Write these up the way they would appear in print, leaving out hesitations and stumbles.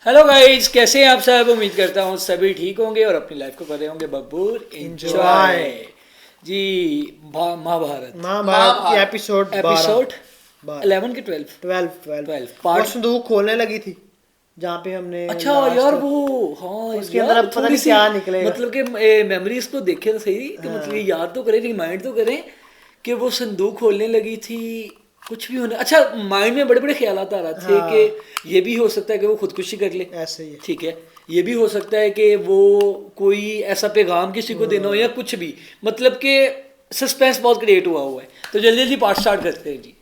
Hello guys, कैसे हैं आप सब। उम्मीद करता हूँ सभी ठीक होंगे और अपनी लाइफ को कर रहे होंगे बब्बूर एंजॉय। जी, महाभारत महाभारत की एपिसोड एपिसोड 11 के 12 12 वो संदूक खोलने लगी थी जहाँ पे हमने अच्छा यार वो, हाँ उसके यार, अंदर अब पता थोड़ी नहीं सी क्या निकलेगा। मतलब कि मेमोरीज को देखें तो सही कि मतलब ये याद तो करें, रिमाइंड तो करें कि वो संदूक खोलने लगी थी। कुछ भी होने, अच्छा माइंड में बड़े बड़े ख्यालात आ रहे थे कि ये भी हो सकता है कि वो खुदकुशी कर ले, ऐसे ही है। ठीक है। ये भी हो सकता है कि वो कोई ऐसा पैगाम किसी को देना हो या कुछ भी, मतलब कि सस्पेंस बहुत क्रिएट हुआ है। तो जल्दी जल्दी पार्ट स्टार्ट करते हैं जी।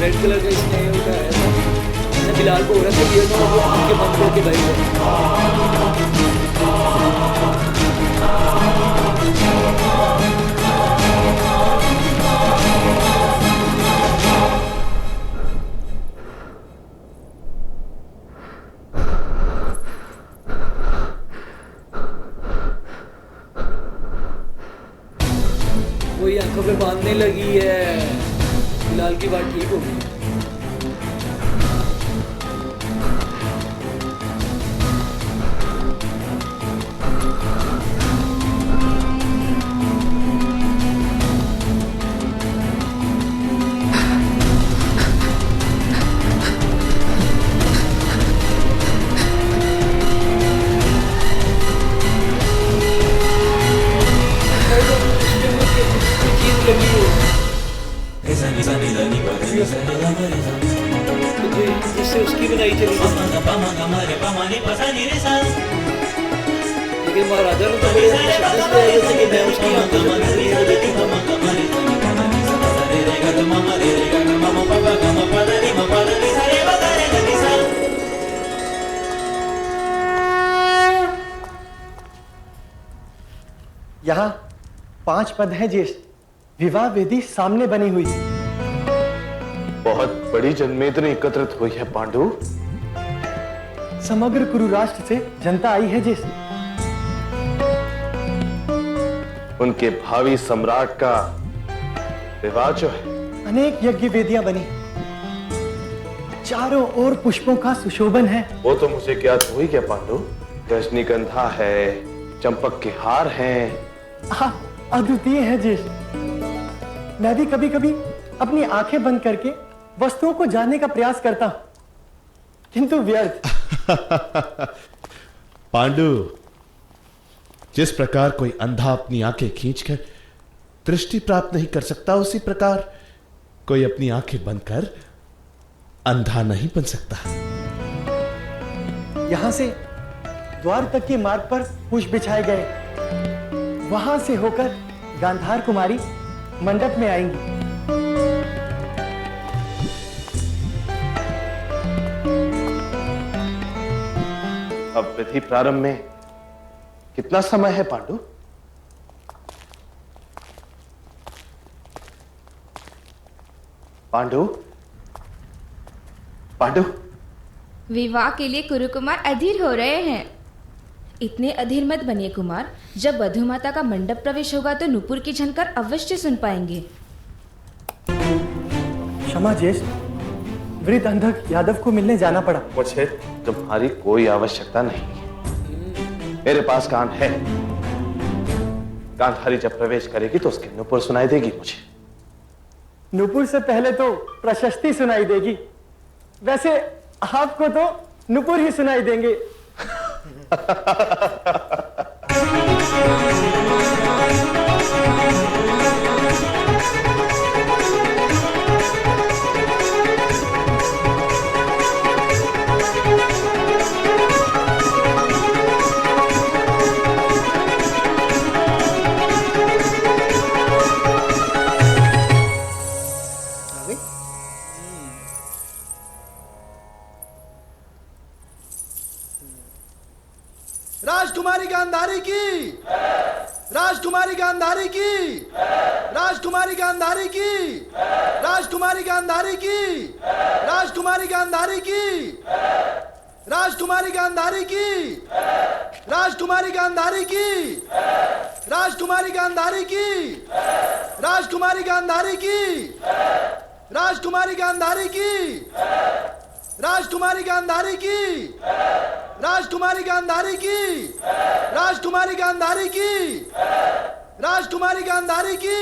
रेड कलर का इसने उठाया था, इसने बिलाल को हो रहा था कि वो आंखें बंद करके बैठ गए। वही आंखों पे बांधने लगी है, बिलाल की बात ठीक होगी। चीज लगी हो जिससे उसकी बनाई चली गई। लेकिन महाराजा ने तो बड़े अपने शब्द से आए थे कि मैं उसकी आंखों से पीछे नहीं देखूंगा। यहाँ 5 पद हैं ज्येष्ठ। विवाह वेदी सामने बनी हुई है। बहुत बड़ी जनमेदनी एकत्रित हुई है पांडु। समग्र कुरु राष्ट्र से जनता आई है ज्येष्ठ। उनके भावी सम्राट का विवाह जो है, अनेक यज्ञ वेदियां बनी, चारों ओर पुष्पों का सुशोभन है। वो तो मुझे ज्ञात हो ही गया पांडु। रजनीगंधा है, चंपक के हार हैं। अद्वितीय है ज्येष्ठ। मैं भी कभी कभी अपनी आंखें बंद करके वस्तुओं को जानने का प्रयास करता हूं, किंतु व्यर्थ। पांडु, जिस प्रकार कोई अंधा अपनी आंखें खींचकर दृष्टि प्राप्त नहीं कर सकता, उसी प्रकार कोई अपनी आंखें बंद कर अंधा नहीं बन सकता। यहां से द्वार तक के मार्ग पर पुष्प बिछाए गए, वहां से होकर गांधार कुमारी मंडप में आएंगी। अब विधि प्रारंभ में कितना समय है पांडु? पांडु, पांडु, विवाह के लिए कुरुकुमार अधीर हो रहे हैं। इतने अधीर मत बनिए कुमार। जब वधु माता का मंडप प्रवेश होगा तो नुपुर की झनकार अवश्य सुन पाएंगे। क्षमा ज्येष्ठ, वृद्ध अंधक यादव को मिलने जाना पड़ा। मुझे तुम्हारी कोई आवश्यकता नहीं। मेरे पास कान है। गांधारी जब प्रवेश करेगी तो उसकी नुपुर सुनाई देगी मुझे। नुपुर से पहले तो प्रशस्ति सुनाई देगी। वैसे आपको तो नुपुर ही सुनाई देंगे। राजकुमारी गांधारी की, राजकुमारी गांधारी की, राजकुमारी गांधारी की, राजकुमारी गांधारी की, राजकुमारी गांधारी की, राजकुमारी गांधारी की, राजकुमारी गांधारी की, राजकुमारी गांधारी की, राजकुमारी गांधारी की, राजकुमारी गांधारी की, राजकुमारी गांधारी की, राजकुमारी गांधारी की, राजकुमारी गांधारी की, राजकुमारी गांधारी की।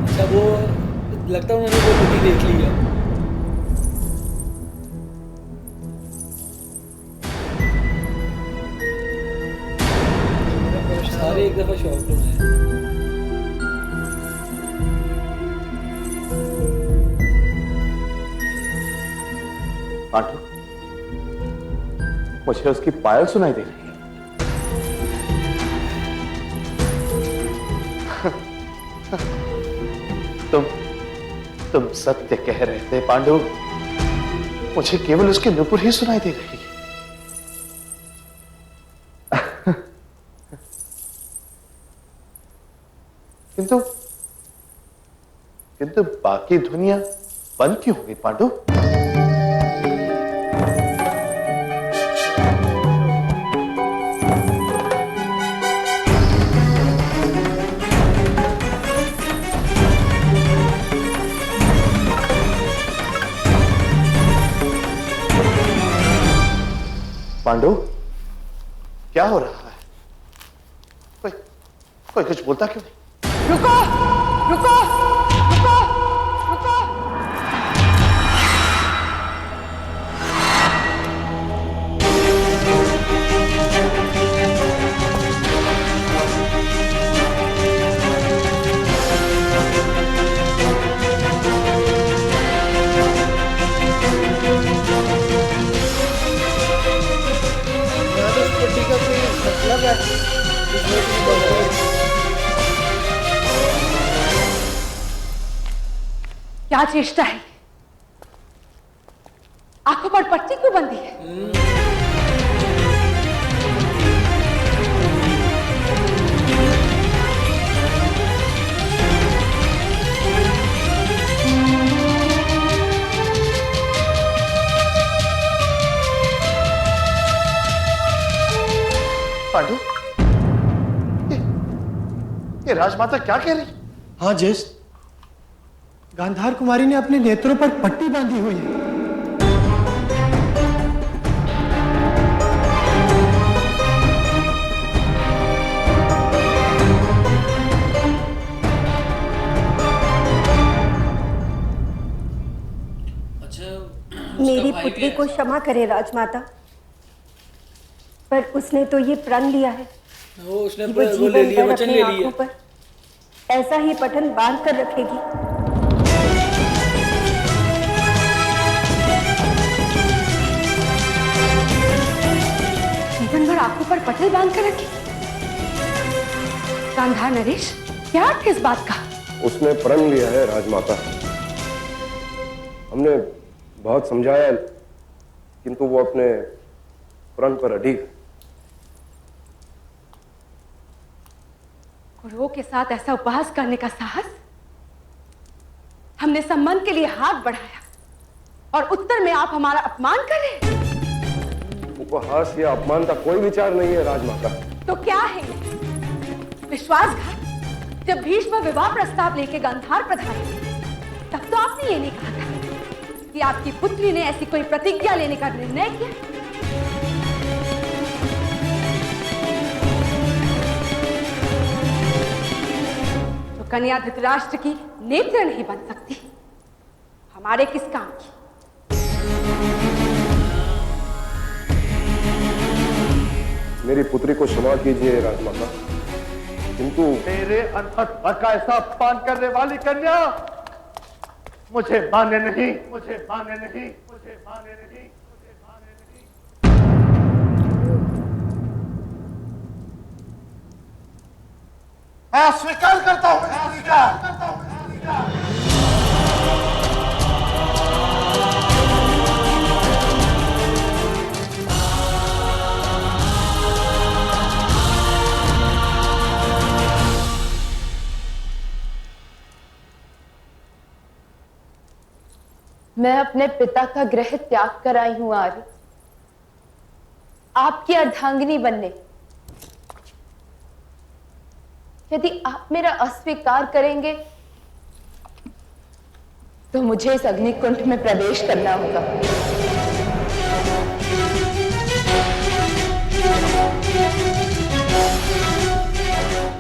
अच्छा, वो लगता है उन्होंने वो खुद ही देख लिया। सारे एक दफा शॉक हो गए। पांडु, मुझे उसकी पायल सुनाई दे रही है। तुम सत्य कह रहे थे पांडु, मुझे केवल उसकी नुपुर ही सुनाई दे रही है। किंतु किंतु बाकी दुनिया बंद क्यों हो गई पांडु? पांडु, क्या हो रहा है? कोई कोई कुछ बोलता क्यों नहीं? रुको रुको रुको रुको। यहाँ तो इस पट्टी का कोई मतलब है, इसमें कुछ बोलते हैं। क्या चेष्टा है? आंखों पर पट्टी क्यों बंधी है? पांडु, ये राजमाता क्या कह रही? हाँ ज्येष्ठ, गांधार कुमारी ने अपने नेत्रों पर पट्टी बांधी हुई है। मेरी पुत्री को क्षमा करे राजमाता, पर उसने तो ये प्रण लिया है वो उसने कि वो ले जीवन लिया, भर वचन अपनी ले आंखों लिया। पर ऐसा ही पठन बांध कर रखेगी। जीवन भर आंखों पर पटल बांध कर रखी। गांधार नरेश, क्या अर्थ है इस बात का? उसने प्रण लिया है राजमाता। हमने बहुत समझाया, किंतु वो अपने प्रण पर अड़ी है। गुरुओं के साथ ऐसा उपहास करने का साहस? हमने सम्मान के लिए हाथ बढ़ाया और उत्तर में आप हमारा अपमान कर रहे हैं। उपहास या अपमान का कोई विचार नहीं है राजमाता। तो क्या है? विश्वासघात? जब भीष्म विवाह प्रस्ताव लेके गांधार पधारे, तब तो आपने ये नहीं कहा था कि आपकी पुत्री ने ऐसी कोई प्रतिज्ञा लेने का निर्णय किया। तो कन्या धृतराष्ट्र की नेत्र नहीं बन सकती, हमारे किस काम की? मेरी पुत्री को क्षमा कीजिए राजमाता, किंतु मेरे अनहद वर का ऐसा अपमान करने वाली कन्या मुझे माने नहीं, मुझे माने नहीं, मुझे माने नहीं, मुझे माने नहीं। स्वीकार करता हूं, स्वीकार करता हूं। मैं अपने पिता का गृह त्याग कर आई हूं आर्य, आपकी अर्धांगिनी बनने। यदि आप मेरा अस्वीकार करेंगे तो मुझे इस अग्निकुंड में प्रवेश करना होगा।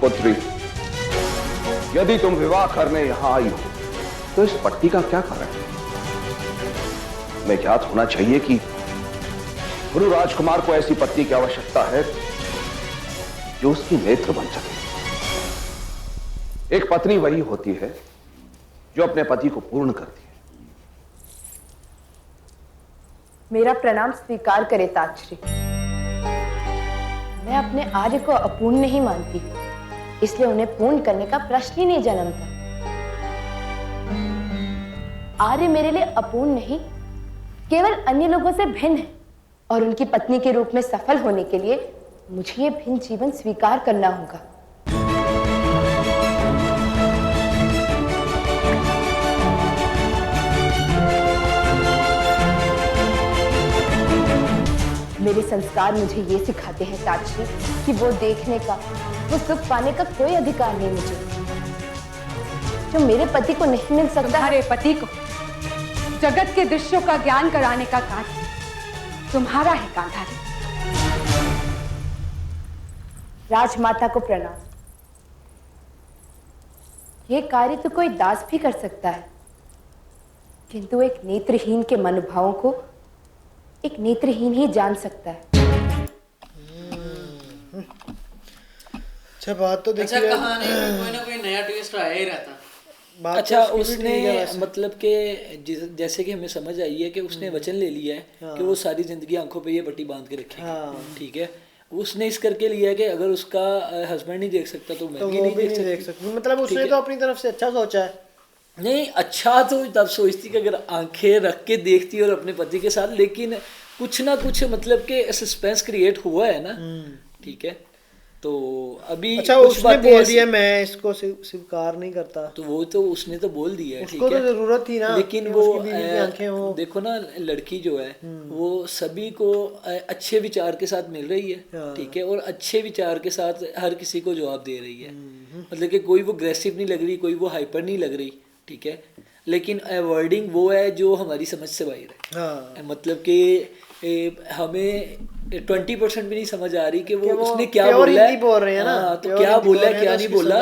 पुत्री, यदि तुम विवाह करने यहां आई हो तो इस पट्टी का क्या कारण है? मैं ज्ञात होना चाहिए कि गुरु राजकुमार को ऐसी पत्नी की आवश्यकता है जो उसकी नेत्र बन सके। एक पत्नी वही होती है जो अपने पति को पूर्ण करती है। मेरा प्रणाम स्वीकार करे ताजश्री। मैं अपने आर्य को अपूर्ण नहीं मानती, इसलिए उन्हें पूर्ण करने का प्रश्न ही नहीं जन्मता। आर्य मेरे लिए अपूर्ण नहीं, केवल अन्य लोगों से भिन्न है, और उनकी पत्नी के रूप में सफल होने के लिए मुझे ये भिन्न जीवन स्वीकार करना होगा। मेरे संस्कार मुझे ये सिखाते हैं ताजश्री कि वो देखने का, वो सुख पाने का कोई अधिकार नहीं मुझे, जो मेरे पति को नहीं मिल सकता। तुम्हारे पति को जगत के दृश्यों का ज्ञान कराने का कार्य तुम्हारा है गांधारी। राजमाता को प्रणाम। ये कार्य तो कोई दास भी कर सकता है, किंतु एक नेत्रहीन के मनोभावों को एक नेत्रहीन ही जान सकता है। अच्छा बात तो देखिए, अच्छा कहानी में कोई ना कोई नया ट्विस्ट आया ही रहता। बात अच्छा तो उसकी भी ठीक है उसने वैसे। मतलब कि जैसे कि हमें समझ आई है कि उसने वचन ले लिया है कि वो सारी जिंदगी आंखों पे ये पट्टी बांध के रखेगा। ठीक है, उसने इस करके लिया है कि अगर उसका हस्बैंड नहीं देख सकता तो मैं तो भी वो नहीं भी देख नहीं देख सकती। सकती। मतलब ठीक उसने है। तो अपनी तरफ से अच्छा सोचा है। नहीं, अच्छा तो तब सोचती कि अगर आंखें रख के देखती और अपने पति के साथ, लेकिन कुछ ना कुछ मतलब कि सस्पेंस क्रिएट हुआ है ना। ठीक है, तो अभी अच्छा कुछ उसने बातें बोल ऐसी- दिया मैं इसको स्वीकार नहीं करता, तो वो तो उसने तो बोल दिया है। उसको ठीक है, तो जरूरत थी ना, लेकिन कि वो उसकी बीवी की आंखें हो। देखो ना, लड़की जो है वो सभी को अच्छे विचार के साथ मिल रही है। ठीक है, और अच्छे विचार के साथ हर किसी को जवाब दे रही है। मतलब कि कोई वो अग्रेसिव नहीं लग रही, कोई वो हाइपर नहीं लग रही। ठीक है, लेकिन वर्डिंग वो है जो हमारी समझ से बाहर है। मतलब कि हमें 20% भी नहीं समझ आ रही कि वो उसने क्या बोला है। बोल रहे हैं ना, हाँ, तो क्या बोला है क्या नहीं बोला,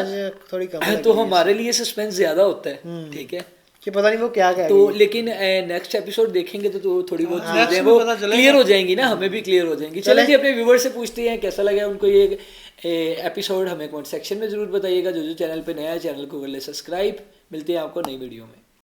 थोड़ी कम तो हमारे लिए सस्पेंस ज्यादा होता है। ठीक है, कि पता नहीं वो क्या कहेगी। तो लेकिन नेक्स्ट एपिसोड देखेंगे तो थोड़ी बहुत चीजें वो क्लियर हो जाएंगी ना, हमें भी क्लियर हो जाएंगी। चलें जी, अपने व्यूअर से पूछते हैं कैसा लगा उनको ये एपिसोड। हमें कमेंट सेक्शन में जरूर बताइएगा। जो चैनल पे नया है चैनल को कर ले सब्सक्राइब। मिलते हैं आपको नई वीडियो में।